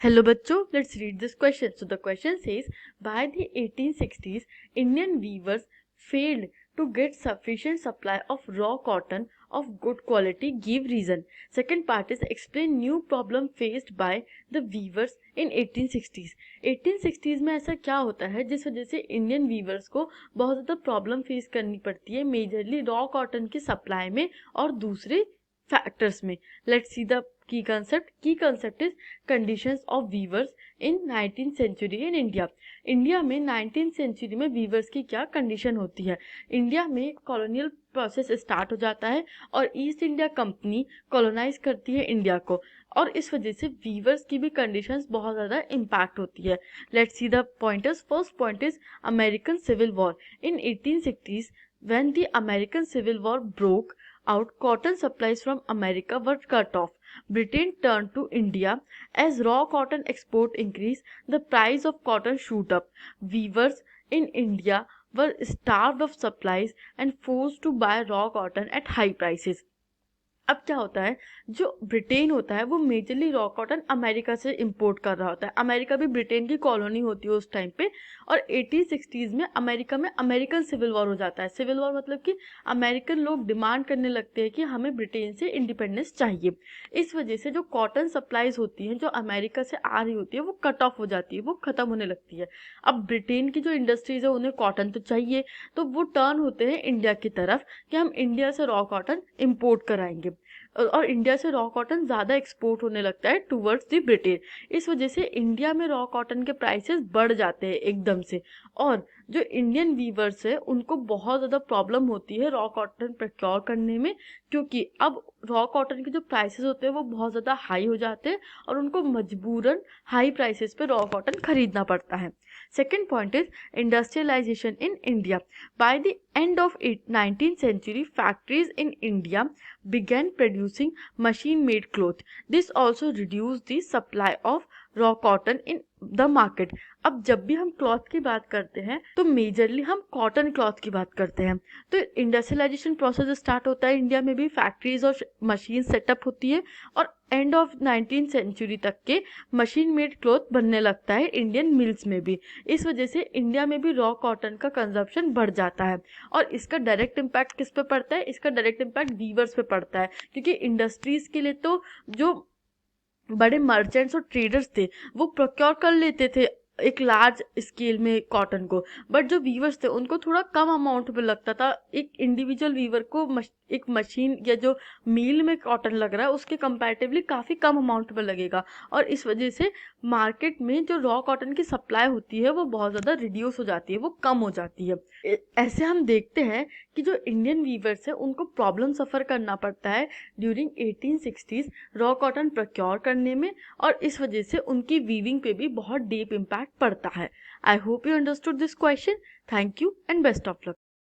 Hello bachcho, let's read this question. So the question says, by the 1860s, Indian weavers failed to get sufficient supply of raw cotton of good quality. Give reason. Second part is explain new problem faced by the weavers in 1860s. 1860s में ऐसा क्या होता है जिस वजह से Indian viewers को बहुत ज़्यादा प्रॉब्लम फेस करनी पड़ती है, मेजरली रॉ कॉटन की सप्लाई में और दूसरे फैक्टर्स में. Let's see the key concept. Key concept is conditions of weavers in 19th century in India. India में 19th century में वीवर्स की क्या कंडीशन होती है. इंडिया में कॉलोनियल प्रोसेस स्टार्ट हो जाता है और ईस्ट इंडिया कंपनी कॉलोनाइज करती है इंडिया को, और इस वजह से वीवर्स की भी कंडीशंस बहुत ज़्यादा इम्पैक्ट होती है. Let's see the pointers. First point is American civil war. In 1860s when the American Civil War broke out, cotton supplies from America were cut off. Britain turned to India. As raw cotton export increased, the price of cotton shoot up. Weavers in India were starved of supplies and forced to buy raw cotton at high prices. अब क्या होता है, जो Britain होता है वो majorly raw cotton America से import कर रहा होता है. अमेरिका भी ब्रिटेन की कॉलोनी होती है उस टाइम पे. और 1860s में अमेरिका में अमेरिकन सिविल वॉर हो जाता है. सिविल वॉर मतलब कि अमेरिकन लोग डिमांड करने लगते हैं कि हमें ब्रिटेन से इंडिपेंडेंस चाहिए. इस वजह से जो कॉटन सप्लाईज होती हैं जो अमेरिका से आ रही होती है वो कट ऑफ हो जाती है, वो ख़त्म होने लगती है. अब ब्रिटेन की जो इंडस्ट्रीज है उन्हें कॉटन तो चाहिए, तो वो टर्न होते हैं इंडिया की तरफ कि हम इंडिया से रॉ कॉटन इम्पोर्ट कराएंगे, और इंडिया से रॉ कॉटन ज़्यादा एक्सपोर्ट होने लगता है टूवर्ड्स द ब्रिटेन. इस वजह से इंडिया में रॉ कॉटन के प्राइसेस बढ़ जाते हैं एकदम से, और जो इंडियन वीवर्स है उनको बहुत ज़्यादा प्रॉब्लम होती है रॉ कॉटन प्रोक्योर करने में, क्योंकि अब रॉ कॉटन के जो प्राइसेस होते हैं वो बहुत ज़्यादा हाई हो जाते हैं और उनको मजबूरन हाई प्राइसेस पे रॉ कॉटन खरीदना पड़ता है. Second point is industrialization in India. By the end of 19th century, factories in India began producing machine-made cloth. This also reduced the supply of raw cotton in the market. अब जब भी हम cloth की बात करते हैं तो majorly हम कॉटन क्लॉथ की बात करते हैं. तो इंडस्ट्रियलाइजेशन प्रोसेस स्टार्ट होता है इंडिया में भी, फैक्ट्रीज और मशीन सेटअप होती है, और एंड ऑफ 19th सेंचुरी तक के मशीन मेड क्लॉथ बनने लगता है इंडियन मिल्स में भी. इस वजह से इंडिया में भी रॉ कॉटन का कंजप्शन बढ़ जाता है, और इसका डायरेक्ट इम्पैक्ट किस पे पड़ता है, इसका डायरेक्ट इम्पैक्ट वीवर्स पे पड़ता है, क्योंकि इंडस्ट्रीज के लिए तो जो बड़े मर्चेंट्स और ट्रेडर्स थे वो प्रोक्योर कर लेते थे एक लार्ज स्केल में कॉटन को, बट जो वीवर्स थे उनको थोड़ा कम अमाउंट में लगता था. एक इंडिविजुअल वीवर को एक मशीन या जो मील में कॉटन लग रहा है उसके कंपैरेटिवली काफ़ी कम अमाउंट में लगेगा, और इस वजह से मार्केट में जो रॉ कॉटन की सप्लाई होती है वो बहुत ज़्यादा रिड्यूस हो जाती है, वो कम हो जाती है. ऐसे हम देखते हैं कि जो इंडियन वीवर्स है उनको प्रॉब्लम सफ़र करना पड़ता है during 1860s raw cotton procure करने में, और इस वजह से उनकी वीविंग पे भी बहुत डीप इम्पैक्ट पड़ता है. I hope you understood this question. Thank you and best of luck.